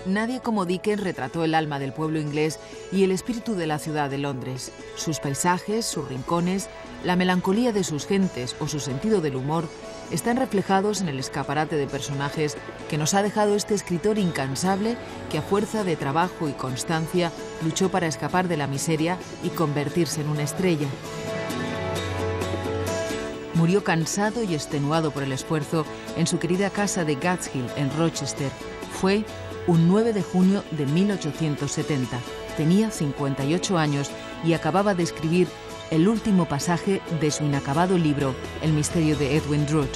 Nadie como Dickens retrató el alma del pueblo inglés y el espíritu de la ciudad de Londres. Sus paisajes, sus rincones, la melancolía de sus gentes o su sentido del humor están reflejados en el escaparate de personajes que nos ha dejado este escritor incansable que a fuerza de trabajo y constancia luchó para escapar de la miseria y convertirse en una estrella. Murió cansado y extenuado por el esfuerzo en su querida casa de Gadshill, en Rochester. Fue un 9 de junio de 1870. Tenía 58 años y acababa de escribir el último pasaje de su inacabado libro, El misterio de Edwin Drood.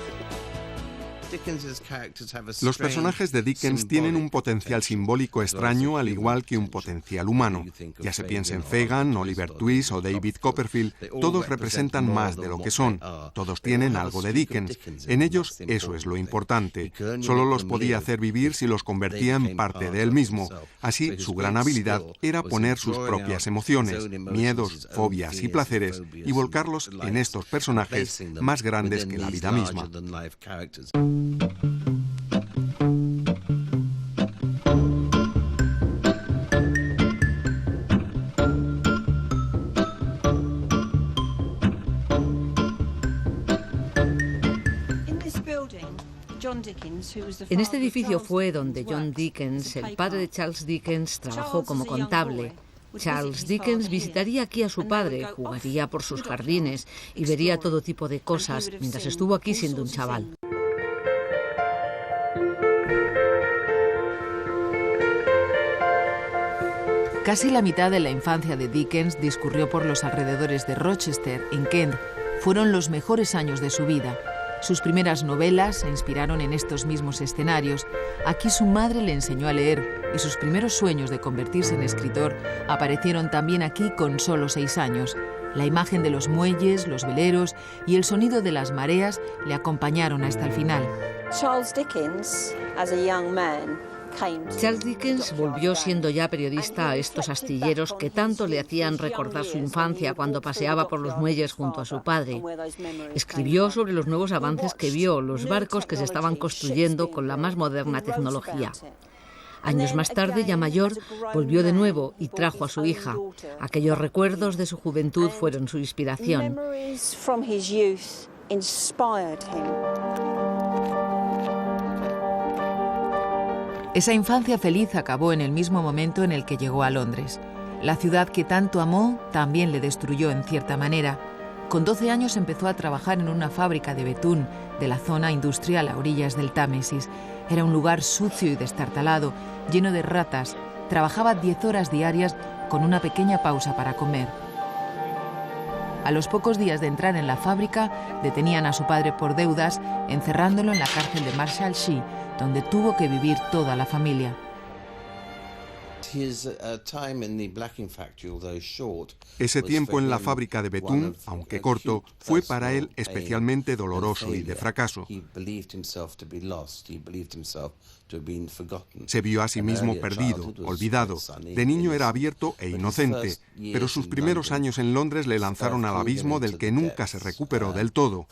Los personajes de Dickens tienen un potencial simbólico extraño, al igual que un potencial humano. Ya se piensa en Fagin, Oliver Twist o David Copperfield, todos representan más de lo que son. Todos tienen algo de Dickens. En ellos eso es lo importante. Solo los podía hacer vivir si los convertía en parte de él mismo. Así, su gran habilidad era poner sus propias emociones, miedos, fobias y placeres y volcarlos en estos personajes más grandes que la vida misma. En este edificio fue donde John Dickens, el padre de Charles Dickens, trabajó como contable. Charles Dickens visitaría aquí a su padre, jugaría por sus jardines y vería todo tipo de cosas mientras estuvo aquí siendo un chaval. Casi la mitad de la infancia de Dickens discurrió por los alrededores de Rochester, en Kent. Fueron los mejores años de su vida. Sus primeras novelas se inspiraron en estos mismos escenarios. Aquí su madre le enseñó a leer y sus primeros sueños de convertirse en escritor aparecieron también aquí con solo 6 años. La imagen de los muelles, los veleros y el sonido de las mareas le acompañaron hasta el final. Charles Dickens volvió siendo ya periodista a estos astilleros que tanto le hacían recordar su infancia cuando paseaba por los muelles junto a su padre. Escribió sobre los nuevos avances que vio, los barcos que se estaban construyendo con la más moderna tecnología. Años más tarde, ya mayor, volvió de nuevo y trajo a su hija. Aquellos recuerdos de su juventud fueron su inspiración. Esa infancia feliz acabó en el mismo momento en el que llegó a Londres. La ciudad que tanto amó también le destruyó en cierta manera. Con 12 años empezó a trabajar en una fábrica de betún de la zona industrial a orillas del Támesis. Era un lugar sucio y destartalado, lleno de ratas. Trabajaba 10 horas diarias con una pequeña pausa para comer. A los pocos días de entrar en la fábrica, detenían a su padre por deudas, encerrándolo en la cárcel de Marshalsea, donde tuvo que vivir toda la familia. Ese tiempo en la fábrica de betún, aunque corto, fue para él especialmente doloroso y de fracaso. Se vio a sí mismo perdido, olvidado. De niño era abierto e inocente, pero sus primeros años en Londres le lanzaron al abismo del que nunca se recuperó del todo.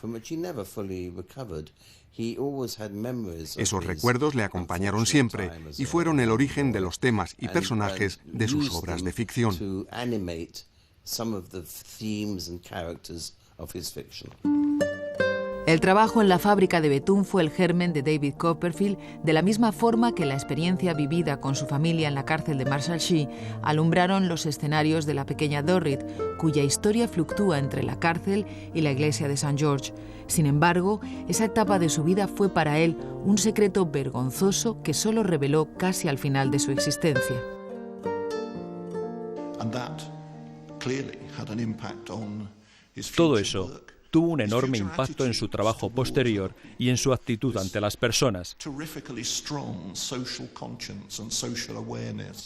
Esos recuerdos le acompañaron siempre y fueron el origen de los temas y personajes de sus obras de ficción. El trabajo en la fábrica de betún fue el germen de David Copperfield, de la misma forma que la experiencia vivida con su familia en la cárcel de Marshalsea alumbraron los escenarios de la pequeña Dorrit, cuya historia fluctúa entre la cárcel y la iglesia de St. George. Sin embargo, esa etapa de su vida fue para él un secreto vergonzoso que solo reveló casi al final de su existencia. Todo eso tuvo un enorme impacto en su trabajo posterior y en su actitud ante las personas.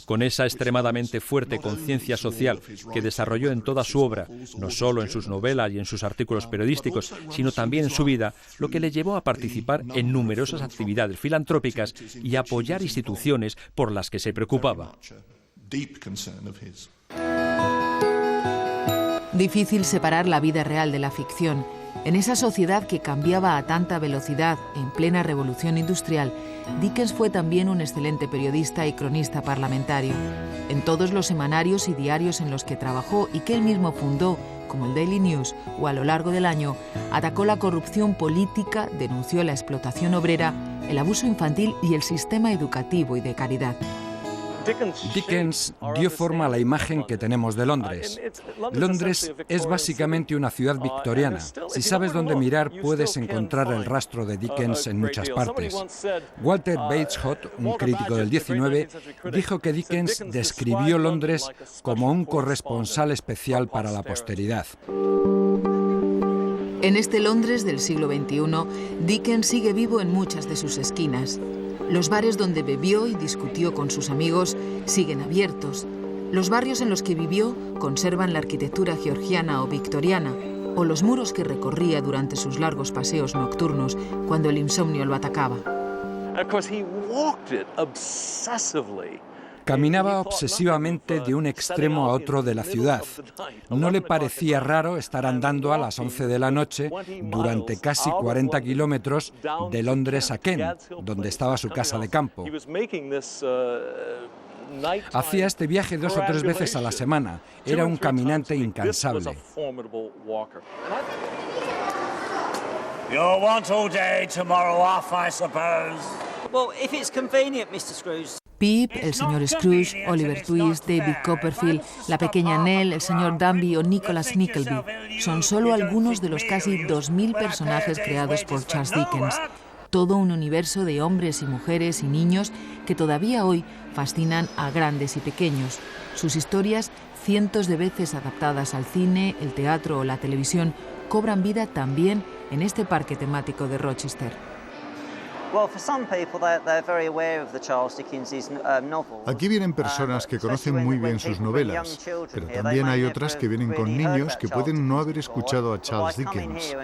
Con esa extremadamente fuerte conciencia social que desarrolló en toda su obra, no solo en sus novelas y en sus artículos periodísticos, sino también en su vida, lo que le llevó a participar en numerosas actividades filantrópicas y a apoyar instituciones por las que se preocupaba. Difícil separar la vida real de la ficción. En esa sociedad que cambiaba a tanta velocidad en plena revolución industrial, Dickens fue también un excelente periodista y cronista parlamentario. En todos los semanarios y diarios en los que trabajó y que él mismo fundó, como el Daily News, o a lo largo del año, atacó la corrupción política, denunció la explotación obrera, el abuso infantil y el sistema educativo y de caridad. Dickens dio forma a la imagen que tenemos de Londres. Londres es básicamente una ciudad victoriana. Si sabes dónde mirar, puedes encontrar el rastro de Dickens en muchas partes. Walter Bagehot, un crítico del 19, dijo que Dickens describió Londres como un corresponsal especial para la posteridad. En este Londres del siglo XXI, Dickens sigue vivo en muchas de sus esquinas. Los bares donde bebió y discutió con sus amigos siguen abiertos. Los barrios en los que vivió conservan la arquitectura georgiana o victoriana, o los muros que recorría durante sus largos paseos nocturnos cuando el insomnio lo atacaba. Caminaba obsesivamente de un extremo a otro de la ciudad. No le parecía raro estar andando a las 11 de la noche durante casi 40 kilómetros de Londres a Kent, donde estaba su casa de campo. Hacía este viaje 2 o 3 veces a la semana. Era un caminante incansable. You'll want all day tomorrow off, I suppose. Well, if it's convenient, Mr. Scrooge. Pip, el señor Scrooge, Oliver Twist, David Copperfield, la pequeña Nell, el señor Danby o Nicholas Nickleby son solo algunos de los casi 2000 personajes creados por Charles Dickens. Todo un universo de hombres y mujeres y niños que todavía hoy fascinan a grandes y pequeños. Sus historias, cientos de veces adaptadas al cine, el teatro o la televisión, cobran vida también en este parque temático de Rochester. Aquí vienen personas que conocen muy bien sus novelas, pero también hay otras que vienen con niños que pueden no haber escuchado a Charles Dickens.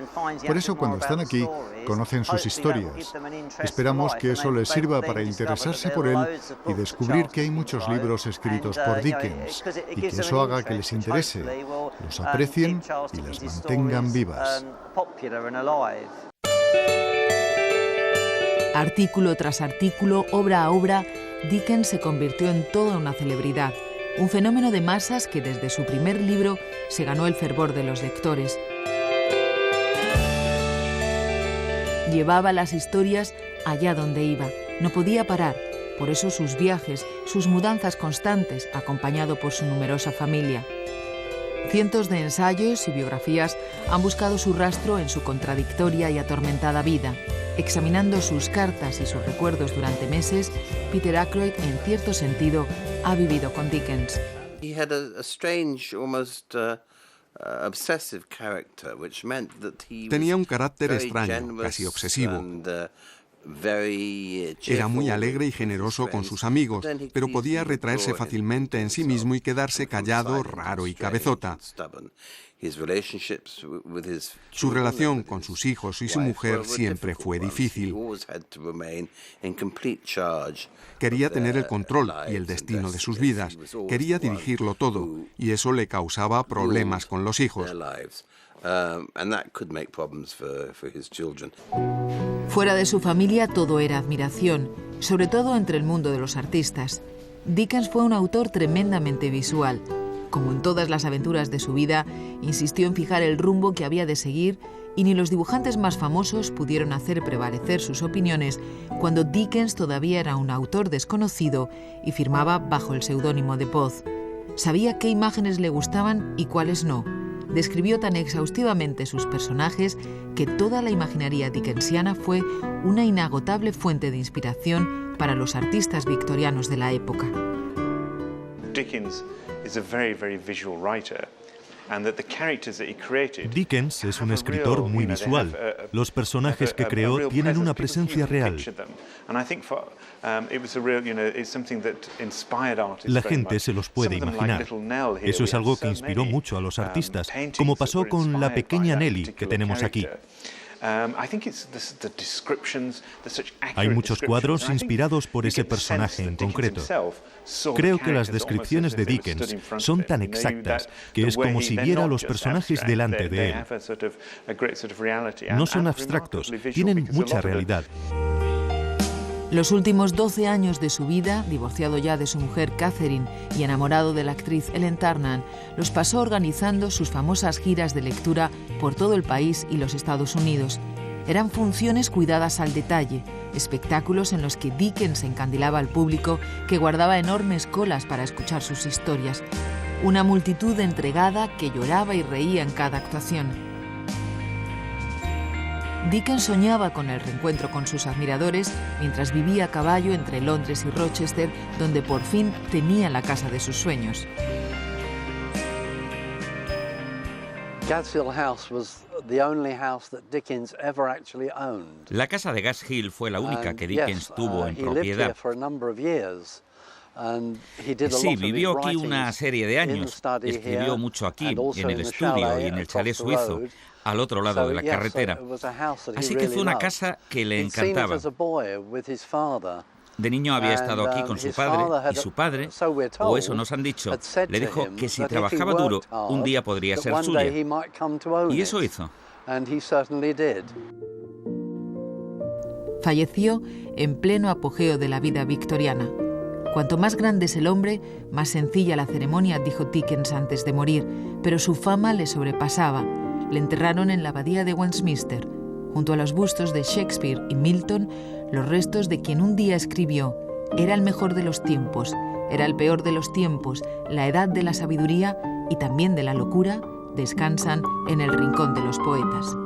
Por eso, cuando están aquí, conocen sus historias. Esperamos que eso les sirva para interesarse por él y descubrir que hay muchos libros escritos por Dickens, y que eso haga que les interese, los aprecien y las mantengan vivas. Artículo tras artículo, obra a obra, Dickens se convirtió en toda una celebridad, un fenómeno de masas que desde su primer libro se ganó el fervor de los lectores. Llevaba las historias allá donde iba, no podía parar, por eso sus viajes, sus mudanzas constantes, acompañado por su numerosa familia. Cientos de ensayos y biografías han buscado su rastro en su contradictoria y atormentada vida. Examinando sus cartas y sus recuerdos durante meses, Peter Ackroyd, en cierto sentido, ha vivido con Dickens. Tenía un carácter extraño, casi obsesivo. Era muy alegre y generoso con sus amigos, pero podía retraerse fácilmente en sí mismo y quedarse callado, raro y cabezota. Su relación con sus hijos y su mujer siempre fue difícil. Quería tener el control y el destino de sus vidas. Quería dirigirlo todo, y eso le causaba problemas con los hijos. Fuera de su familia todo era admiración, sobre todo entre el mundo de los artistas. Dickens fue un autor tremendamente visual. Como en todas las aventuras de su vida, insistió en fijar el rumbo que había de seguir y ni los dibujantes más famosos pudieron hacer prevalecer sus opiniones cuando Dickens todavía era un autor desconocido y firmaba bajo el seudónimo de Poe. Sabía qué imágenes le gustaban y cuáles no. Describió tan exhaustivamente sus personajes que toda la imaginería dickensiana fue una inagotable fuente de inspiración para los artistas victorianos de la época. Dickens es un escritor muy visual. Los personajes que creó tienen una presencia real. La gente se los puede imaginar. Eso es algo que inspiró mucho a los artistas, como pasó con la pequeña Nelly que tenemos aquí. Hay muchos cuadros inspirados por ese personaje en concreto. Creo que las descripciones de Dickens son tan exactas que es como si viera a los personajes delante de él. No son abstractos, tienen mucha realidad. Los últimos 12 años de su vida, divorciado ya de su mujer Catherine y enamorado de la actriz Ellen Ternan, los pasó organizando sus famosas giras de lectura por todo el país y los Estados Unidos. Eran funciones cuidadas al detalle, espectáculos en los que Dickens encandilaba al público que guardaba enormes colas para escuchar sus historias. Una multitud entregada que lloraba y reía en cada actuación. Dickens soñaba con el reencuentro con sus admiradores mientras vivía a caballo entre Londres y Rochester, donde por fin tenía la casa de sus sueños. La casa de Gas Hill fue la única que Dickens tuvo en propiedad. Sí, vivió aquí una serie de años. Escribió mucho aquí, en el estudio y en el chalet suizo, al otro lado de la carretera. Así que fue una casa que le encantaba. De niño había estado aquí con su padre, y su padre, o eso nos han dicho, le dijo que si trabajaba duro, un día podría ser suya. Y eso hizo. Falleció en pleno apogeo de la vida victoriana. Cuanto más grande es el hombre, más sencilla la ceremonia, dijo Dickens antes de morir, pero su fama le sobrepasaba. Le enterraron en la abadía de Westminster, junto a los bustos de Shakespeare y Milton, los restos de quien un día escribió: era el mejor de los tiempos, era el peor de los tiempos, la edad de la sabiduría y también de la locura, descansan en el rincón de los poetas.